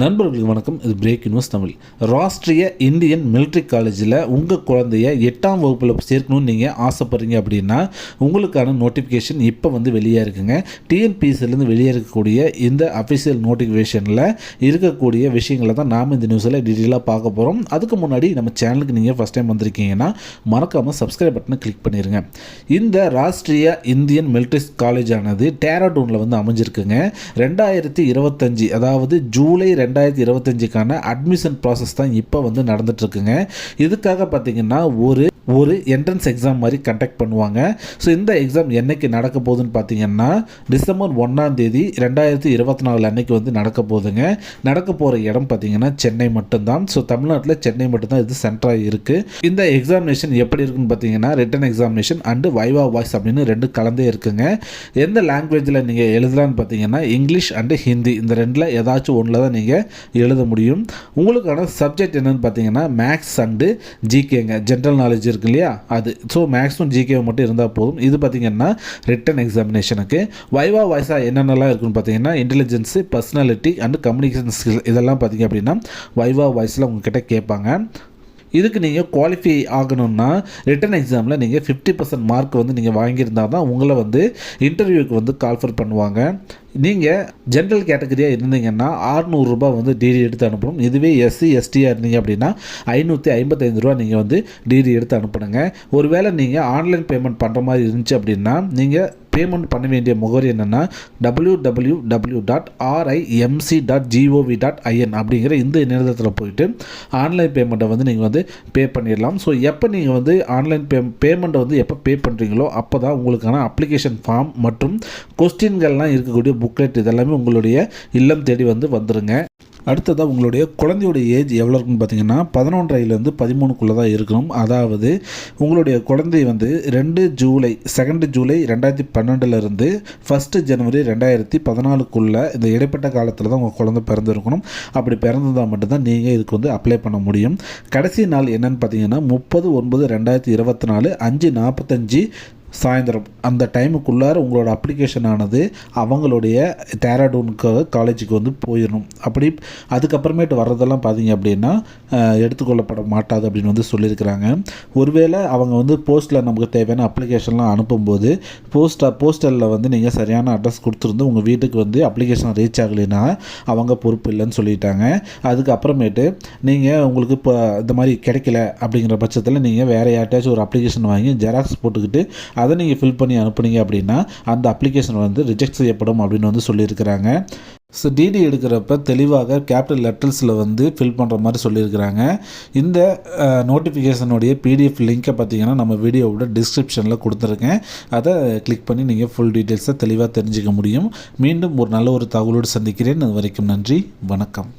நண்பர்களுக்கு வணக்கம். இது break news Tamil. Rashtriya Indian military காலேஜில் உங்கள் குழந்தைய 8ஆம் வகுப்பில் சேர்க்கணும்னு நீங்கள் ஆசைப்படுறீங்க அப்படின்னா உங்களுக்கான நோட்டிஃபிகேஷன் இப்போ வெளியே இருக்குங்க. டிஎன்பிஎஸ்சிலேருந்து வெளியே இருக்கக்கூடிய இந்த அஃபிஷியல் நோட்டிஃபிகேஷனில் இருக்கக்கூடிய விஷயங்களை தான் நாம் இந்த நியூஸில் டீட்டெயிலாக பார்க்க போகிறோம். அதுக்கு முன்னாடி நம்ம சேனலுக்கு நீங்கள் ஃபஸ்ட் டைம் வந்திருக்கீங்கன்னா மறக்காமல் சப்ஸ்கிரைப் பட்டனை கிளிக் பண்ணிடுங்க. இந்த ராஷ்ட்ரிய இந்தியன் மிலிட்ரி காலேஜ் ஆனது டேராடூனில் அமைஞ்சிருக்குங்க. 2025 அதாவது ஜூலை 2025க்கான அட்மிஷன் ப்ராசஸ் தான் இப்போ நடந்துகிட்ருக்குங்க. இதுக்காக பார்த்திங்கன்னா ஒரு என்ட்ரன்ஸ் எக்ஸாம் மாதிரி கண்டக்ட் பண்ணுவாங்க. ஸோ இந்த எக்ஸாம் என்றைக்கு நடக்க போகுதுன்னு பார்த்தீங்கன்னா டிசம்பர் 1ஆம் தேதி 2024 அன்னைக்கு நடக்க போகுதுங்க. நடக்க போகிற இடம் பார்த்திங்கன்னா சென்னை மட்டும்தான். ஸோ தமிழ்நாட்டில் சென்னை மட்டும்தான் இது சென்டராக இருக்குது. இந்த எக்ஸாமினேஷன் எப்படி இருக்குன்னு பார்த்தீங்கன்னா return examination and viva voice அப்படின்னு 2 கலந்தே இருக்குங்க. எந்த லாங்குவேஜில் நீங்கள் எழுதலான்னு பார்த்தீங்கன்னா இங்கிலீஷ் அண்டு ஹிந்தி இந்த 2ல் ஏதாச்சும் ஒன்றில் தான் நீங்கள் எழுத முடியும். உங்களுக்கான சப்ஜெக்ட் என்னென்னு பார்த்தீங்கன்னா மேக்ஸ் அண்டு ஜிகேங்க, ஜென்ரல் நாலேஜ் இருக்கு இல்லையா அது. ஸோ மேக்ஸும் ஜிகே மட்டும் இருந்தால் போதும். இது பார்த்திங்கன்னா ரிட்டன் எக்ஸாமினேஷனுக்கு. வைவா வாய்ஸாக என்னென்னலாம் இருக்குன்னு பார்த்தீங்கன்னா intelligence, personality and communication skill இதெல்லாம் பார்த்திங்க அப்படின்னா வைவா வாய்ஸில் உங்ககிட்ட கேட்பாங்க. இதுக்கு நீங்கள் குவாலிஃபை ஆகணும்னா ரிட்டன் எக்ஸாமில் நீங்கள் 50% மார்க் நீங்கள் வாங்கியிருந்தால் தான் உங்களை இன்டர்வியூக்கு கால்ஃபர் பண்ணுவாங்க. நீங்கள் ஜென்ரல் கேட்டகரியாக இருந்தீங்கன்னா 600 ரூபா டிடி எடுத்து அனுப்பணும். இதுவே எஸ்சி எஸ்டியாக இருந்தீங்க அப்படின்னா 555 ரூபா நீங்கள் டிடி எடுத்து அனுப்பணுங்க. ஒருவேளை நீங்கள் ஆன்லைன் பேமெண்ட் பண்ணுற மாதிரி இருந்துச்சு அப்படின்னா நீங்கள் பேமெண்ட் பண்ண வேண்டிய முகவரி என்னென்னா www.rimc.gov.in அப்படிங்கிற இந்த இணையதளத்தில் போயிட்டு ஆன்லைன் பேமெண்ட்டை நீங்கள் பே பண்ணிடலாம். ஸோ எப்போ நீங்கள் ஆன்லைன் பேமெண்ட்டை எப்போ பே பண்ணுறீங்களோ அப்போ தான் உங்களுக்கான அப்ளிகேஷன் ஃபார்ம் மற்றும் கொஸ்டின்கள்லாம் இருக்கக்கூடிய புக்லெட் இதெல்லாமே உங்களுடைய இல்லம் தேடி வந்துருங்க. அடுத்ததாக உங்களுடைய குழந்தையோடைய ஏஜ் எவ்வளோ இருக்குன்னு பார்த்தீங்கன்னா 11 13 தான் இருக்கணும். அதாவது உங்களுடைய குழந்தை 2 ஜூலை 2012 1 ஜனவரி 2014 இந்த இடைப்பட்ட காலத்தில் தான் உங்கள் குழந்தை பிறந்திருக்கணும். அப்படி பிறந்ததால் மட்டும்தான் நீங்கள் இதுக்கு அப்ளை பண்ண முடியும். கடைசி நாள் என்னன்னு பார்த்தீங்கன்னா 30/9/2024 5:45 சாயந்தரம் அந்த டைமுக்குள்ளார உங்களோட அப்ளிகேஷன் ஆனது அவங்களுடைய டேராடூனுக்கு காலேஜுக்கு போயிடணும். அப்படி அதுக்கப்புறமேட்டு வர்றதெல்லாம் பார்த்தீங்க அப்படின்னா எடுத்துக்கொள்ளப்பட மாட்டாது அப்படின்னு சொல்லியிருக்கிறாங்க. ஒருவேளை அவங்க போஸ்ட்டில் நமக்கு தேவையான அப்ளிகேஷன்லாம் அனுப்பும்போது போஸ்டலில் நீங்கள் சரியான அட்ரஸ் கொடுத்துருந்து உங்கள் வீட்டுக்கு அப்ளிகேஷன் ரீச் ஆகலைன்னா அவங்க பொறுப்பு இல்லைன்னு சொல்லிட்டாங்க. அதுக்கப்புறமேட்டு நீங்கள் உங்களுக்கு இப்போ இந்த மாதிரி கிடைக்கல அப்படிங்கிற பட்சத்தில் நீங்கள் வேறு யார்ட்டாச்சும் ஒரு அப்ளிகேஷன் வாங்கி ஜெராக்ஸ் போட்டுக்கிட்டு அதை நீங்கள் ஃபில் பண்ணி அனுப்புனீங்க அப்படின்னா அந்த அப்ளிகேஷன் ரிஜெக்ட் செய்யப்படும் அப்படின்னு சொல்லியிருக்கிறாங்க. ஸோ டிடி எடுக்கிறப்ப தெளிவாக கேபிட்டல் லெட்டர்ஸில் ஃபில் பண்ணுற மாதிரி சொல்லியிருக்கிறாங்க. இந்த நோட்டிஃபிகேஷனுடைய பிடிஎஃப் லிங்க்கை பார்த்தீங்கன்னா நம்ம வீடியோவோட டிஸ்கிரிப்ஷனில் கொடுத்துருக்கேன். அதை கிளிக் பண்ணி நீங்கள் ஃபுல் டீட்டெயில்ஸை தெளிவாக தெரிஞ்சுக்க முடியும். மீண்டும் ஒரு நல்ல தகவலோடு சந்திக்கிறேன். அது வரைக்கும் நன்றி, வணக்கம்.